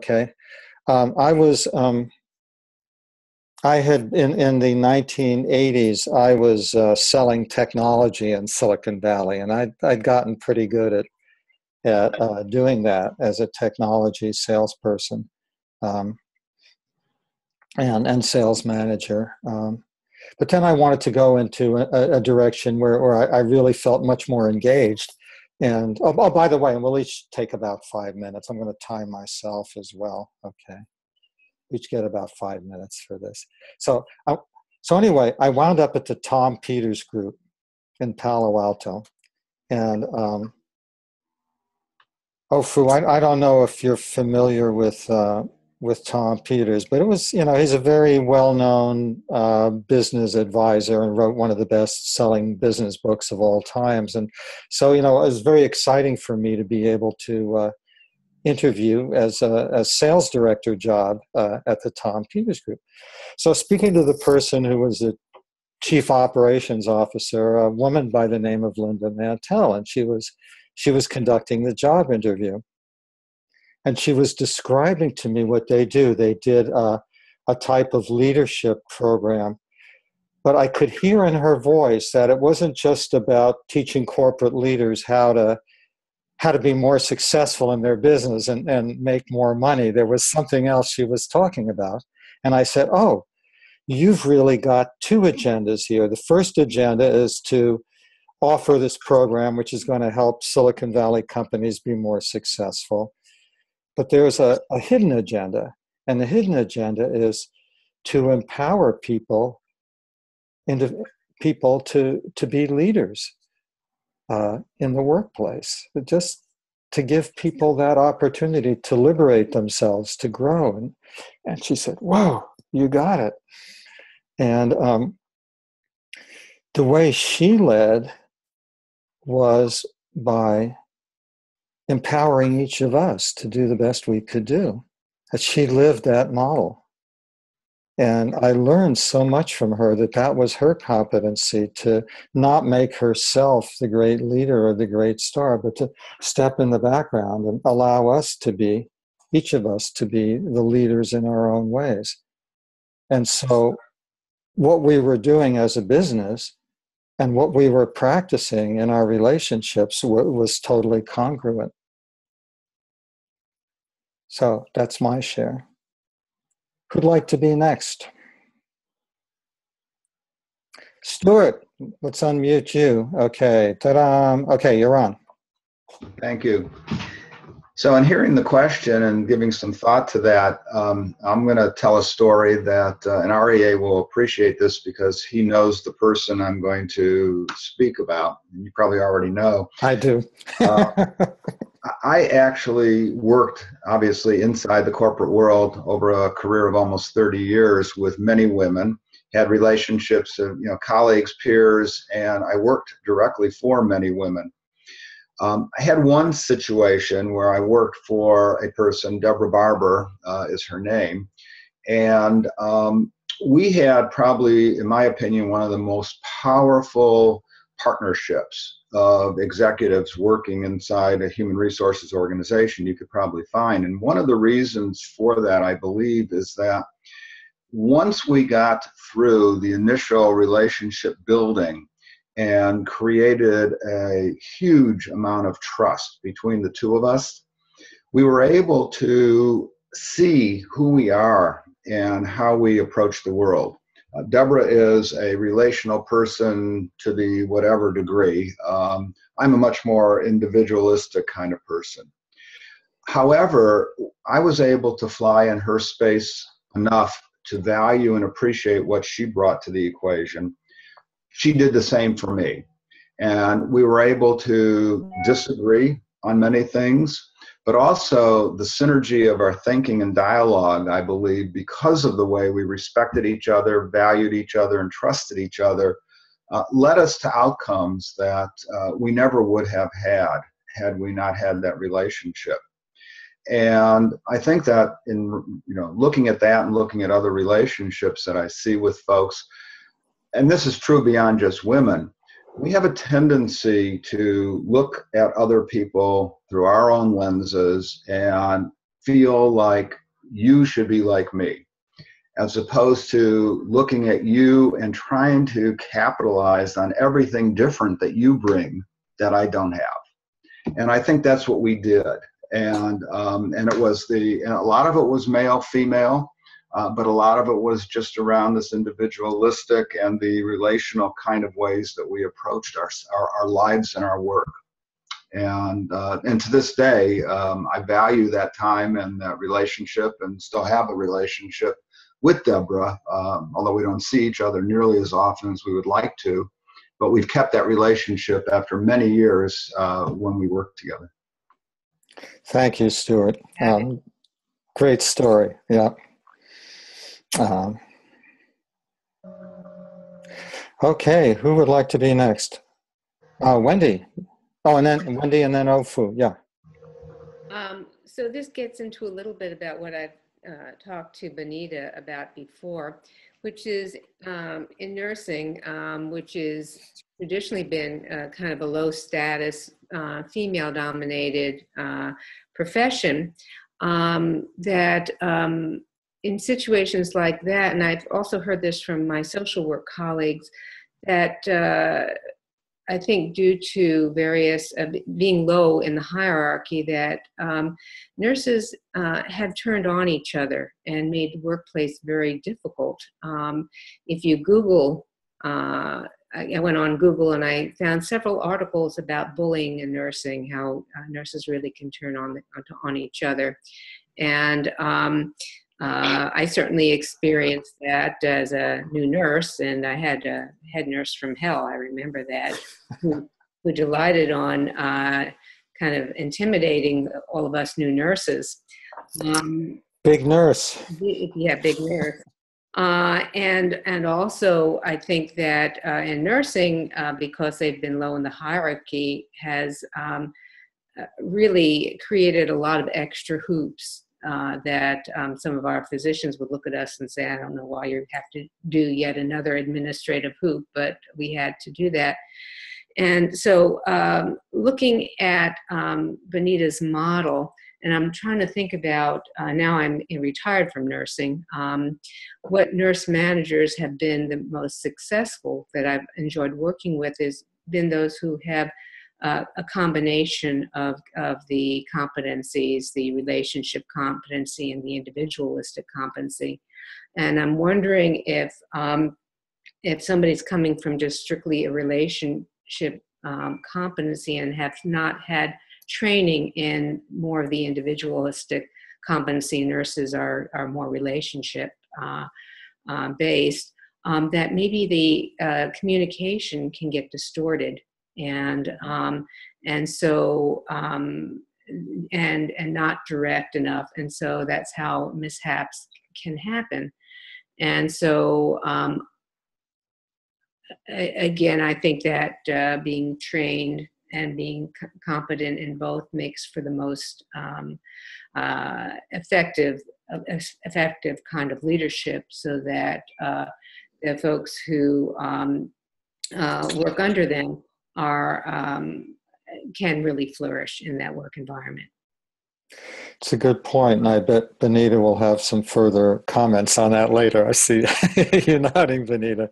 Okay. I was, I had in the 1980s, I was selling technology in Silicon Valley, and I'd gotten pretty good at doing that as a technology salesperson um, and sales manager. But then I wanted to go into a direction where I really felt much more engaged. And by the way, and we'll each take about 5 minutes. I'm going to time myself as well. Okay. We each get about 5 minutes for this. So anyway, I wound up at the Tom Peters Group in Palo Alto. And Fu, I don't know if you're familiar with Tom Peters, but it was, he's a very well-known business advisor and wrote one of the best-selling business books of all times. And so, it was very exciting for me to be able to interview as a sales director job at the Tom Peters Group. So speaking to the person who was the chief operations officer, a woman by the name of Linda Mantell, and she was conducting the job interview. And she was describing to me what they do. They did a type of leadership program. But I could hear in her voice that it wasn't just about teaching corporate leaders how to be more successful in their business and make more money. There was something else she was talking about. And I said, oh, you've really got two agendas here. The first agenda is to offer this program, which is going to help Silicon Valley companies be more successful. But there's a hidden agenda, and the hidden agenda is to empower people to be leaders in the workplace, just to give people that opportunity to liberate themselves, to grow. And she said, whoa, you got it. And the way she led was by empowering each of us to do the best we could do. That she lived that model. And I learned so much from her that was her competency, to not make herself the great leader or the great star, but to step in the background and allow us to be, each of us to be the leaders in our own ways. And so what we were doing as a business and what we were practicing in our relationships was totally congruent. So that's my share. Who'd like to be next? Stuart, let's unmute you. Okay, ta-da. Okay, you're on. Thank you. So in hearing the question and giving some thought to that, I'm going to tell a story that, and REA will appreciate this because he knows the person I'm going to speak about. And you probably already know. I do. I actually worked, obviously, inside the corporate world over a career of almost 30 years with many women, had relationships of, colleagues, peers, and I worked directly for many women. I had one situation where I worked for a person, Deborah Barber is her name, and we had probably, in my opinion, one of the most powerful partnerships of executives working inside a human resources organization you could probably find. And one of the reasons for that, I believe, is that once we got through the initial relationship building and created a huge amount of trust between the two of us, we were able to see who we are and how we approach the world. Deborah is a relational person to the whatever degree. I'm a much more individualistic kind of person. However, I was able to fly in her space enough to value and appreciate what she brought to the equation. She did the same for me. And we were able to disagree on many things, but also the synergy of our thinking and dialogue, I believe, because of the way we respected each other, valued each other, and trusted each other, led us to outcomes that we never would have had we not had that relationship. And I think that in looking at that and looking at other relationships that I see with folks, and this is true beyond just women, we have a tendency to look at other people through our own lenses and feel like you should be like me, as opposed to looking at you and trying to capitalize on everything different that you bring that I don't have. And I think that's what we did. And it was and a lot of it was male, female, but a lot of it was just around this individualistic and the relational kind of ways that we approached our lives and our work. And to this day, I value that time and that relationship, and still have a relationship with Deborah, although we don't see each other nearly as often as we would like to. But we've kept that relationship after many years when we worked together. Thank you, Stuart. Great story. Yeah. Okay, who would like to be next? Wendy. Oh, and then Wendy, and then Ofu. Yeah. So this gets into a little bit about what I've talked to Benita about before, which is in nursing, which has traditionally been kind of a low status, female dominated profession, that in situations like that, and I've also heard this from my social work colleagues, that I think due to various being low in the hierarchy, that nurses have turned on each other and made the workplace very difficult. If you Google, I went on Google and I found several articles about bullying in nursing, how nurses really can turn on each other. And I certainly experienced that as a new nurse, and I had a head nurse from hell, I remember that, who delighted on kind of intimidating all of us new nurses. Big nurse. Yeah, big nurse. And also, I think that in nursing, because they've been low in the hierarchy, has really created a lot of extra hoops. That some of our physicians would look at us and say, I don't know why you have to do yet another administrative hoop, but we had to do that. And so looking at Benita's model, and I'm trying to think about, now I'm retired from nursing, what nurse managers have been the most successful that I've enjoyed working with has been those who have a combination of the competencies, the relationship competency and the individualistic competency. And I'm wondering if somebody's coming from just strictly a relationship competency and have not had training in more of the individualistic competency, nurses are more relationship based, that maybe the communication can get distorted. And so not direct enough, and so that's how mishaps can happen. And so again, I think that being trained and being competent in both makes for the most effective kind of leadership, so that the folks who work under them can really flourish in that work environment. It's a good point, and I bet Benita will have some further comments on that later. I see you nodding, Benita.